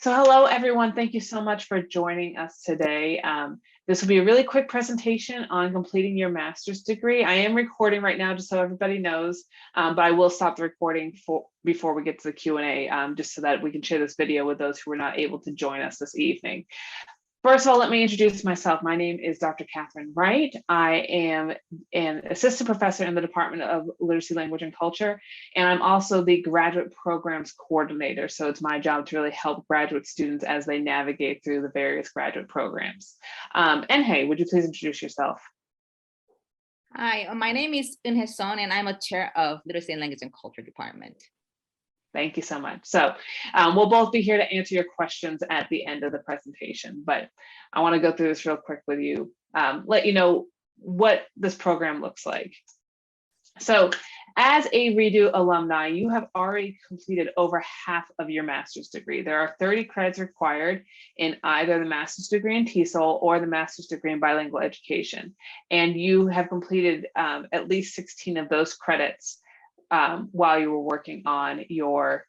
So hello, everyone. Thank you so much for joining us today. This will be a really quick presentation on completing your master's degree. I am recording right now, just so everybody knows, but I will stop the recording before we get to the Q&A, just so that we can share this video with those who were not able to join us this evening. First of all, let me introduce myself. My name is Dr. Katherine Wright. I am an assistant professor in the Department of Literacy, Language, and Culture, and I'm also the graduate programs coordinator. So it's my job to really help graduate students as they navigate through the various graduate programs. And hey, would you please introduce yourself? Hi, my name is TESOL, and I'm a chair of Literacy, Language, and Culture Department. Thank you so much. So we'll both be here to answer your questions at the end of the presentation, but I want to go through this real quick with you, let you know what this program looks like. So as a Redo alumni, you have already completed over half of your master's degree. There are 30 credits required in either the master's degree in TESOL or the master's degree in bilingual education. And you have completed at least 16 of those credits while you were working on your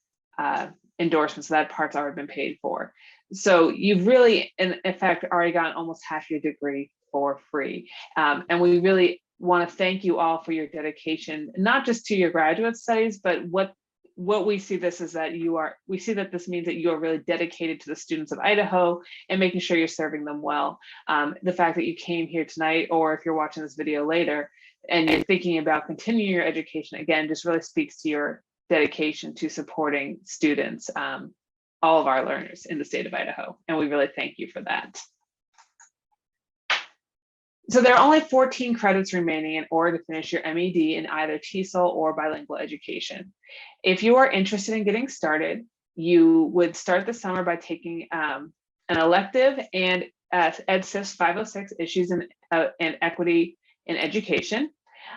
endorsements. So that part's already been paid for. So you've really, in fact, already gotten almost half your degree for free. And we really want to thank you all for your dedication, not just to your graduate studies, but what we see this is that we see that this means that you are really dedicated to the students of Idaho and making sure you're serving them well. The fact that you came here tonight, or if you're watching this video later, and you're thinking about continuing your education, again, just really speaks to your dedication to supporting students, all of our learners in the state of Idaho. And we really thank you for that. So there are only 14 credits remaining in order to finish your MED in either TESOL or bilingual education. If you are interested in getting started, you would start the summer by taking an elective and EdSIF's 506 issues and equity in education.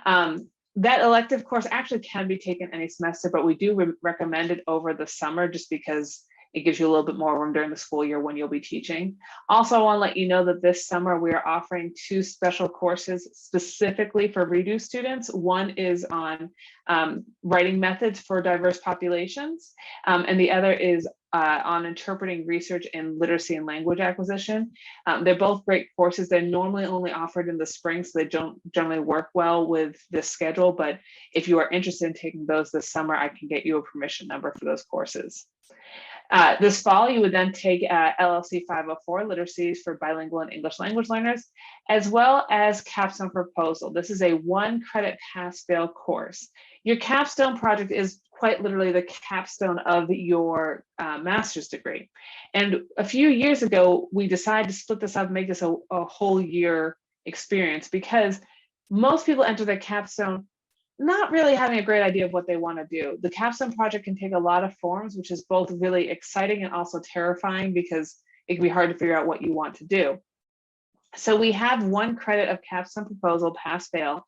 That elective course actually can be taken any semester, but we do recommend it over the summer just because it gives you a little bit more room during the school year when you'll be teaching. Also, I want to let you know that this summer we are offering 2 special courses specifically for Redo students. One is on writing methods for diverse populations, and the other is on interpreting research in literacy and language acquisition. They're both great courses. They're normally only offered in the spring, so they don't generally work well with this schedule, but if you are interested in taking those this summer, I can get you a permission number for those courses. This fall, you would then take LLC 504, Literacies for Bilingual and English Language Learners, as well as Capstone Proposal. This is a 1-credit pass-fail course. Your capstone project is quite literally the capstone of your master's degree. And a few years ago, we decided to split this up and make this a whole year experience, because most people enter their capstone not really having a great idea of what they want to do. The capstone project can take a lot of forms, which is both really exciting and also terrifying because it can be hard to figure out what you want to do. So we have 1 credit of capstone proposal, pass fail,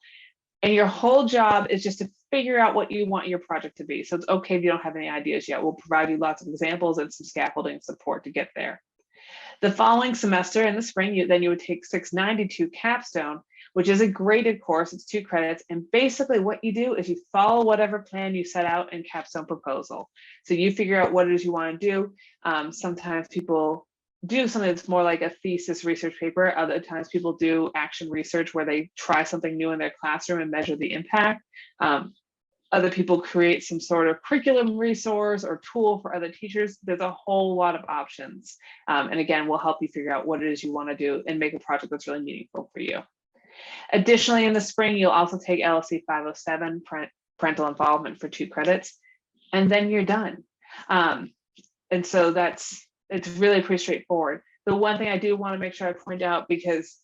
and your whole job is just to figure out what you want your project to be. So it's okay if you don't have any ideas yet. We'll provide you lots of examples and some scaffolding support to get there. The following semester in the spring, you would take 692 capstone, which is a graded course. It's 2 credits. And basically what you do is you follow whatever plan you set out in capstone proposal. So you figure out what it is you want to do. Sometimes people do something that's more like a thesis research paper. Other times people do action research where they try something new in their classroom and measure the impact. Other people create some sort of curriculum resource or tool for other teachers. There's a whole lot of options. And again, we'll help you figure out what it is you want to do and make a project that's really meaningful for you. Additionally, in the spring, you'll also take LLC 507, parental involvement, for 2 credits, and then you're done. And so it's really pretty straightforward. The one thing I do want to make sure I point out, because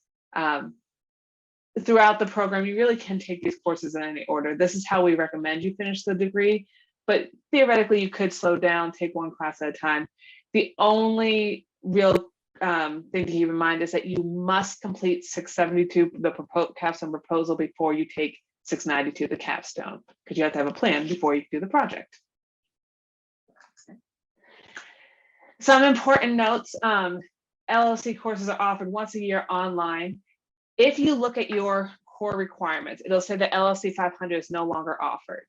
throughout the program, you really can take these courses in any order. This is how we recommend you finish the degree, but theoretically you could slow down, take 1 class at a time. The only real thing to keep in mind is that you must complete 672, the capstone proposal, before you take 692, the capstone, because you have to have a plan before you do the project. Some important notes: LLC courses are offered once a year online. If you look at your core requirements, it'll say that LLC 500 is no longer offered,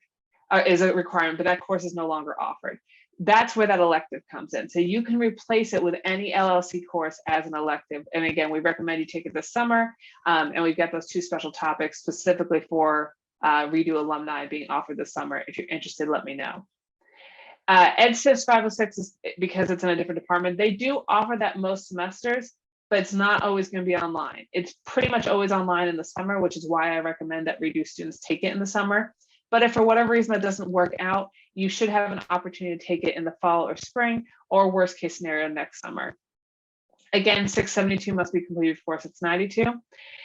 is a requirement, but that course is no longer offered. that's where that elective comes in. So you can replace it with any LLC course as an elective. And again, we recommend you take it this summer. And we've got those 2 special topics specifically for Redo alumni being offered this summer. If you're interested, let me know. EdSys 506 is because it's in a different department. They do offer that most semesters, but it's not always going to be online. It's pretty much always online in the summer, which is why I recommend that Redo students take it in the summer. But if for whatever reason that doesn't work out, you should have an opportunity to take it in the fall or spring, or worst case scenario next summer. Again, 672 must be completed before 692.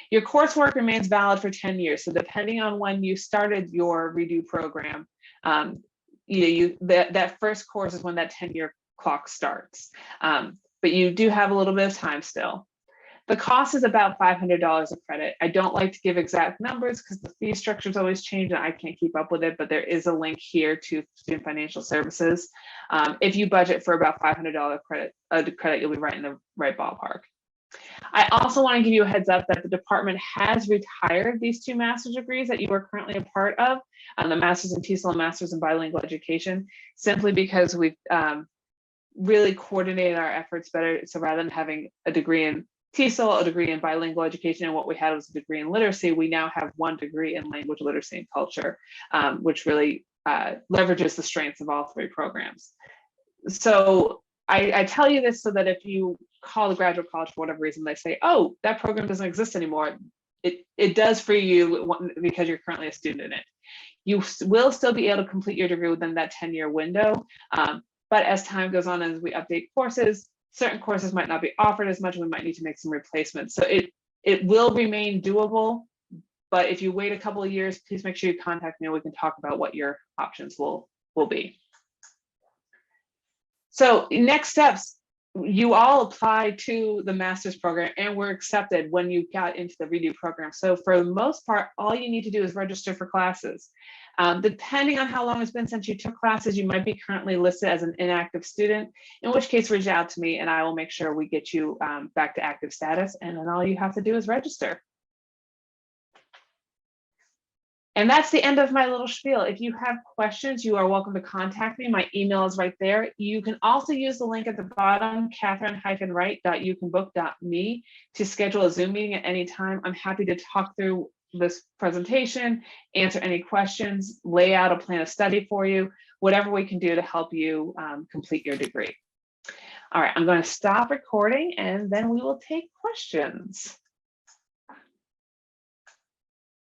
Your coursework remains valid for 10 years. So depending on when you started your Redo program, that first course is when that 10-year clock starts. But you do have a little bit of time still. The cost is about $500 a credit. I don't like to give exact numbers because the fee structures always change and I can't keep up with it, but there is a link here to Student Financial Services. If you budget for about $500 credit, you'll be right in the right ballpark. I also want to give you a heads up that the department has retired these 2 master's degrees that you are currently a part of, the Master's in TESOL and Master's in Bilingual Education, simply because we've really coordinated our efforts better. So rather than having a degree in TESOL, a degree in bilingual education, and what we had was a degree in literacy, we now have 1 degree in language, literacy, and culture, which really leverages the strengths of all 3 programs. So I tell you this so that if you call the graduate college for whatever reason, they say, oh, that program doesn't exist anymore, it does for you because you're currently a student in it. You will still be able to complete your degree within that 10-year window, but as time goes on, as we update courses, certain courses might not be offered as much, and we might need to make some replacements. So it will remain doable, but if you wait a couple of years, please make sure you contact me and we can talk about what your options will be. So next steps, you all applied to the master's program and were accepted when you got into the Redo program. So for the most part, all you need to do is register for classes. Depending on how long it's been since you took classes, you might be currently listed as an inactive student, in which case reach out to me and I will make sure we get you back to active status. And then all you have to do is register. And that's the end of my little spiel. If you have questions, you are welcome to contact me. My email is right there. You can also use the link at the bottom, Katherine-Wright.youcanbook.me, to schedule a Zoom meeting at any time. I'm happy to talk through this presentation, answer any questions, lay out a plan of study for you, whatever we can do to help you complete your degree. All right, I'm going to stop recording and then we will take questions.